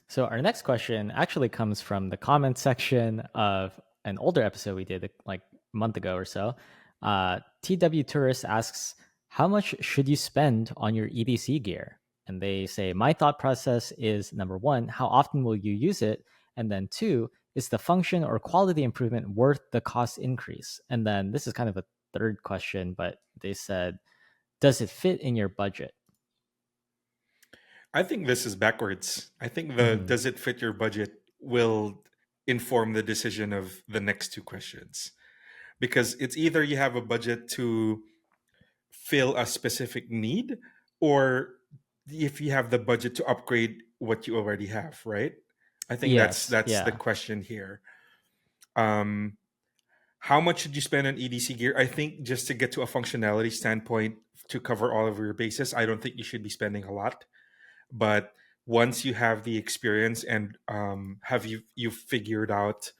So our next question actually comes from the comments section of an older episode we did like a month ago or so. TW Tourist asks, how much should you spend on your EDC gear? And they say, my thought process is number one, how often will you use it? And then two, is the function or quality improvement worth the cost increase? And then this is kind of a third question, but they said, does it fit in your budget? I think this is backwards. I think the Mm-hmm. does it fit your budget will inform the decision of the next two questions. Because it's either you have a budget to fill a specific need, or if you have the budget to upgrade what you already have, right? I think Yes. that's the Yeah. question here. Um, how much should you spend on EDC gear? I think just to get to a functionality standpoint to cover all of your bases, I don't think you should be spending a lot. But once you have the experience and have you've figured out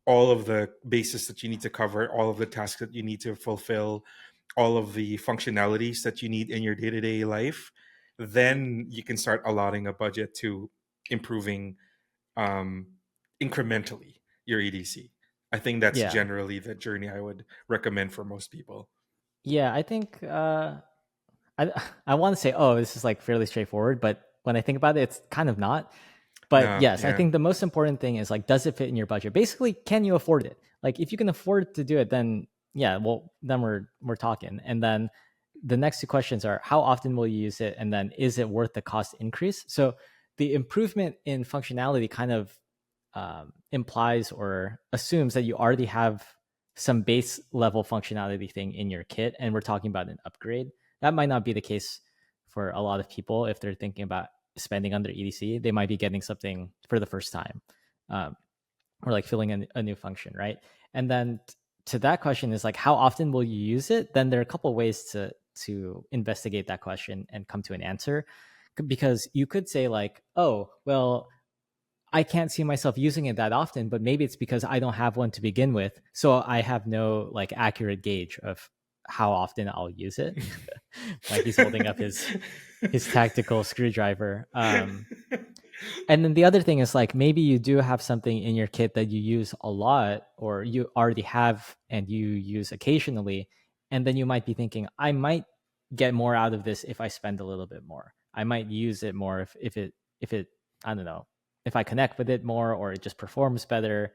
all of the bases that you need to cover, all of the tasks that you need to fulfill, all of the functionalities that you need in your day-to-day life, then you can start allotting a budget to improving um, incrementally your EDC. I think that's Yeah. generally the journey I would recommend for most people. Yeah, I think I I want to say, oh, this is like fairly straightforward, but when I think about it, it's kind of not. But No, yes, I yeah. think the most important thing is like, does it fit in your budget? Basically, can you afford it? Like, if you can afford to do it, then yeah, well, then we're talking. And then the next two questions are, how often will you use it? And then, is it worth the cost increase? So the improvement in functionality kind of implies or assumes that you already have some base level functionality thing in your kit, and we're talking about an upgrade. That might not be the case for a lot of people if they're thinking about spending on their EDC. They might be getting something for the first time, um, or like filling a new function, right? And then to that question is like, how often will you use it? Then there are a couple of ways to investigate that question and come to an answer, because you could say like, oh, well, I can't see myself using it that often, but maybe it's because I don't have one to begin with. So I have no like accurate gauge of how often I'll use it. Like he's holding up his tactical screwdriver. And then the other thing is like, maybe you do have something in your kit that you use a lot or you already have and you use occasionally. And then you might be thinking, I might get more out of this if I spend a little bit more. I might use it more if it I don't know, if I connect with it more or it just performs better.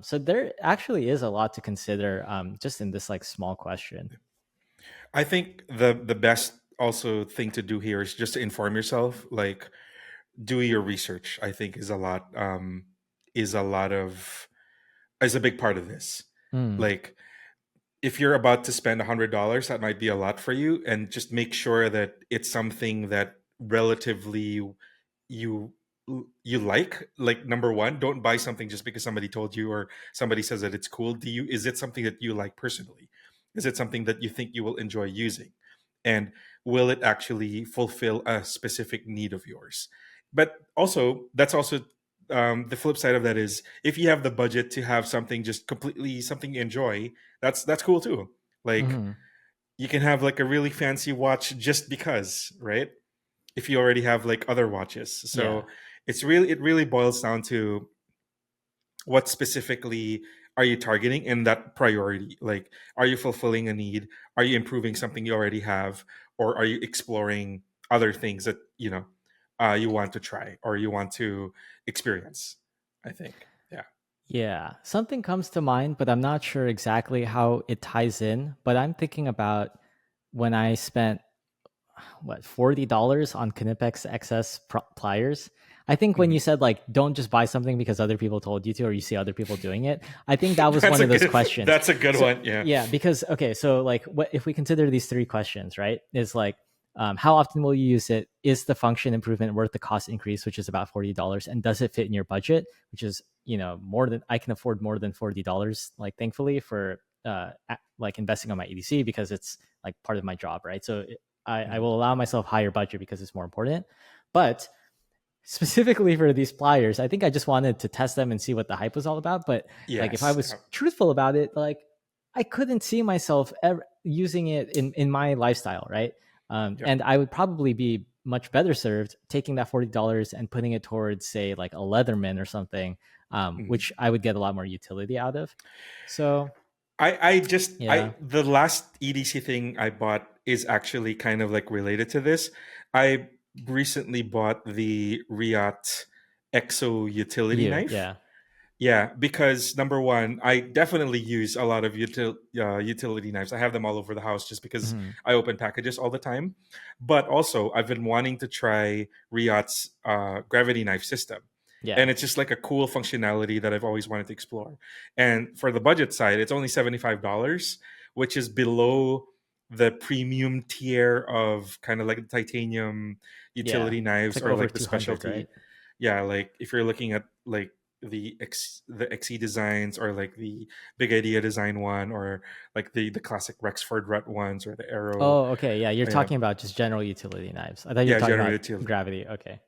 So there actually is a lot to consider, just in this like small question. I think the best also thing to do here is just to inform yourself. Like, do your research. I think is a lot of is a big part of this. Mm, Like, if you're about to spend $100, that might be a lot for you, and just make sure that it's something that relatively you you like. Like, number one, don't buy something just because somebody told you or somebody says that it's cool. Is it something that you like personally? Is it something that you think you will enjoy using? And will it actually fulfill a specific need of yours? But also, that's also the flip side of that is, if you have the budget to have something just completely something you enjoy, that's cool too. Like, hmm. you can have like a really fancy watch just because, right? If you already have like other watches. Yeah. So it really boils down to what specifically are you targeting in that priority? Like, are you fulfilling a need? Are you improving something you already have? Or are you exploring other things that, you want to try or you want to experience? I think. Yeah. Yeah, something comes to mind, but I'm not sure exactly how it ties in. But I'm thinking about when I spent what $40 on Knipex XS pliers. I think when you Mhm. said like don't just buy something because other people told you to or you see other people doing it, I think that was That's one a of those good questions. that's a good So one. Yeah. yeah, because okay, so like what if we consider these three questions, right? Is like how often will you use it? Is the function improvement worth the cost increase, which is about $40, and does it fit in your budget, which is more than I can afford more than $40, like thankfully for like investing on my EDC because it's like part of my job, right? So I Mhm. will allow myself higher budget because it's more important. But specifically for these pliers, I think I just wanted to test them and see what the hype was all about. But like if I Yes. was truthful about it, like I couldn't see myself ever using it in my lifestyle, right? Yeah. And I would probably be much better served taking that $40 and putting it towards, say, like a Leatherman or something, Mhm. which I would get a lot more utility out of. So I yeah. the last EDC thing I bought is actually kind of like related to this. I recently bought the Riot Exo utility knife. Yeah. Yeah, because number one, I definitely use a lot of utility knives. I have them all over the house just because Hmm. I open packages all the time. But also, I've been wanting to try Riot's gravity knife system. Yeah. And it's just like a cool functionality that I've always wanted to explore. And for the budget side, it's only $75, which is below the premium tier of kind of like the titanium Yeah. utility It's knives like or over like the 200, specialty. right? Yeah, like if you're looking at like the XE designs or like the Big Idea design one or like the classic Rexford Rut ones or the Arrow. Oh, okay. Yeah, you're Yeah, talking about just general utility knives. I thought you were yeah, talking general about utility. gravity. Okay.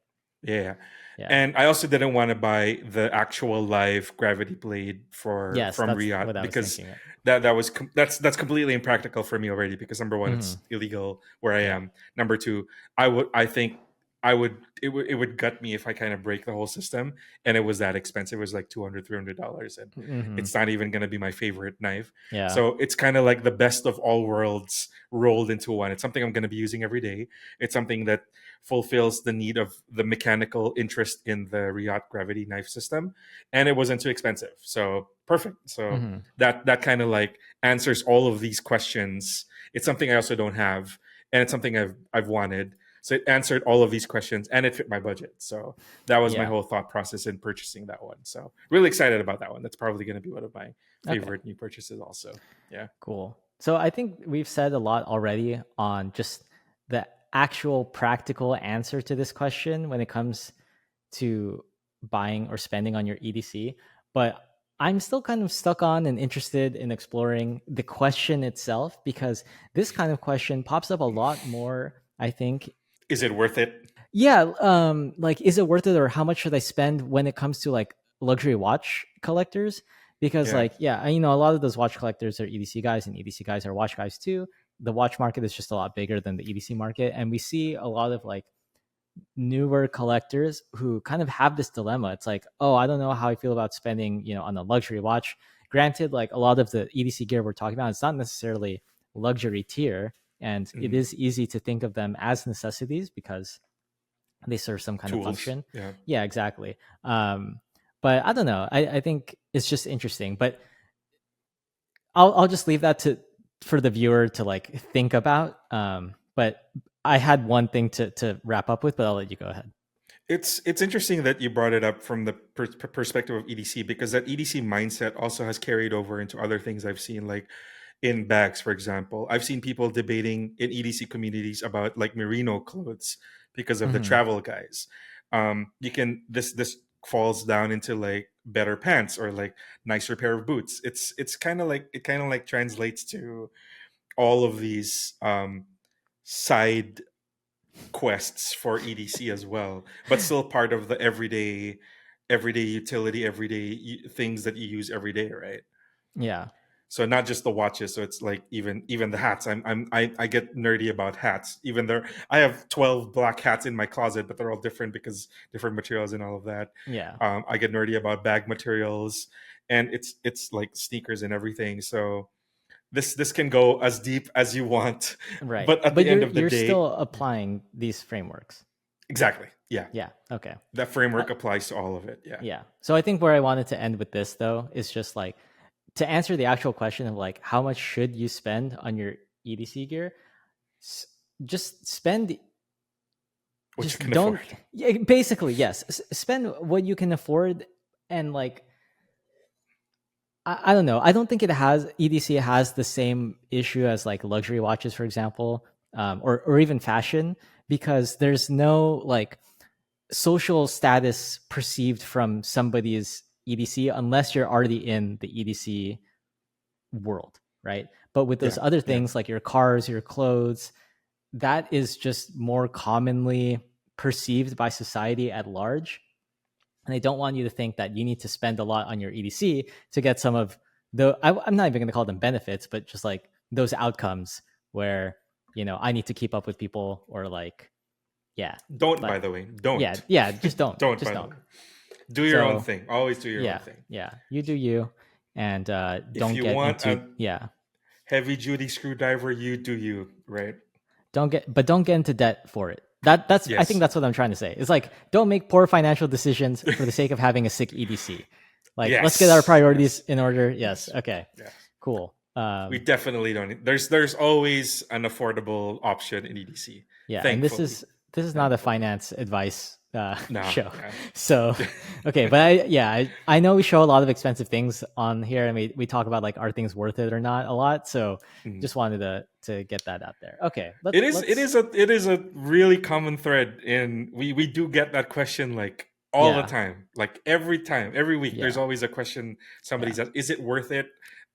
Yeah. Yeah. And I also didn't want to buy the actual live gravity blade for Yes, from that's Riyadh what I was because thinking of. that's completely impractical for me already because number one Hmm. it's illegal where I Yeah. am. Number two, I think it would gut me if I kind of break the whole system and it was that expensive. It was like $200 $300 and Hmm. it's not even going to be my favorite knife. Yeah. So it's kind of like the best of all worlds rolled into one. It's something I'm going to be using every day. It's something that fulfills the need of the mechanical interest in the Riyadh gravity knife system, and it wasn't too expensive. So perfect. So Hmm. that kind of like answers all of these questions. It's something I also don't have, and it's something I've wanted. So it answered all of these questions, and it fit my budget. So that was my Yeah. whole thought process in purchasing that one. So really excited about that one. That's probably going to be one of my Okay. favorite new purchases. Also, yeah. Cool. So I think we've said a lot already on just the actual practical answer to this question when it comes to buying or spending on your EDC. But I'm still kind of stuck on and interested in exploring the question itself because this kind of question pops up a lot more, I think. Is it worth it? Yeah, like is it worth it or how much should I spend when it comes to like luxury watch collectors? Because Yeah. like yeah, you know a lot of those watch collectors are EDC guys and EDC guys are watch guys too. The watch market is just a lot bigger than the EDC market and we see a lot of like newer collectors who kind of have this dilemma. It's like, "Oh, I don't know how I feel about spending, on a luxury watch." Granted, like a lot of the EDC gear we're talking about, it's not necessarily luxury tier and it Mhm. is easy to think of them as necessities because they serve some kind of Tools. function. Yeah. Yeah, exactly. But I don't know. I think it's just interesting. But I'll just leave that to for the viewer to like think about. But I had one thing to wrap up with, but I'll let you go ahead. It's interesting that you brought it up from the perspective of EDC because that EDC mindset also has carried over into other things I've seen, like in bags, for example. I've seen people debating in EDC communities about like merino clothes because of the Hmm. travel guys. You can this falls down into like better pants or like nicer pair of boots. It's kind of like it kind of like translates to all of these side quests for EDC as well, but still part of the everyday utility, everyday things that you use every day, right? Yeah. So not just the watches. So it's like even the hats. I get nerdy about hats. Even though I have 12 black hats in my closet, but they're all different because different materials and all of that. Yeah. I get nerdy about bag materials, and it's like sneakers and everything. So this can go as deep as you want, Right. but at But the end you're of the you're day, still applying these frameworks. exactly. Yeah. Yeah. Okay. That Uh, framework applies to all of it. Yeah. yeah. So I think where I wanted to end with this though is just like to answer the actual question of like how much should you spend on your EDC gear? S- just spend What you just can afford. don't yeah, basically yes spend what you can afford and like I don't know. I don't think it has EDC has the same issue as like luxury watches, for example, or even fashion, because there's no like social status perceived from somebody's EDC unless you're already in the EDC world, right? But with those Yeah. other Yeah. things like your cars, your clothes, that is just more commonly perceived by society at large. And they don't want you to think that you need to spend a lot on your EDC to get some of I'm not even going to call them benefits, but just like those outcomes where, I need to keep up with people or like Yeah, Don't, by like the way, yeah, don't. yeah. Just don't, Don't, just by the don't. way. Do your own So thing. Always do your own yeah, thing. yeah. You do you, and If don't you get want into a yeah. heavy duty screwdriver, you do you, right? Don't get into debt for it. That's I think Yes. that's what I'm trying to say. It's like don't make poor financial decisions for the sake of having a sick EDC. Like let's get our Yes. priorities Yes. in order. Yes. Yes. Okay. Yes. Cool. We definitely don't need, there's always an affordable option in EDC. Yeah, and Thankfully. this is not a Thankfully. finance advice No, show. yeah. So okay, but I know we show a lot of expensive things on here, and we talk about like are things worth it or not a lot. So Mm. just wanted to get that out there. Okay, let's It is a really common thread in we do get that question like all the yeah, time. Like every time, every week there's yeah, always a question somebody yeah, says, is it worth it?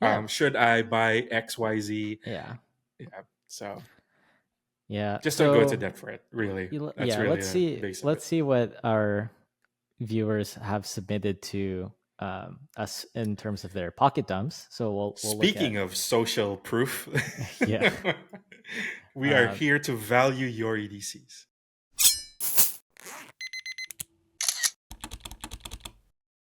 yeah, Should I buy XYZ? yeah, Yeah. So yeah. just don't go into So debt for it, really. That's yeah, really the base of it. let's see what our viewers have submitted to us in terms of their pocket dumps. So we'll look at Speaking of social proof, yeah. we are Um, here to value your EDCs.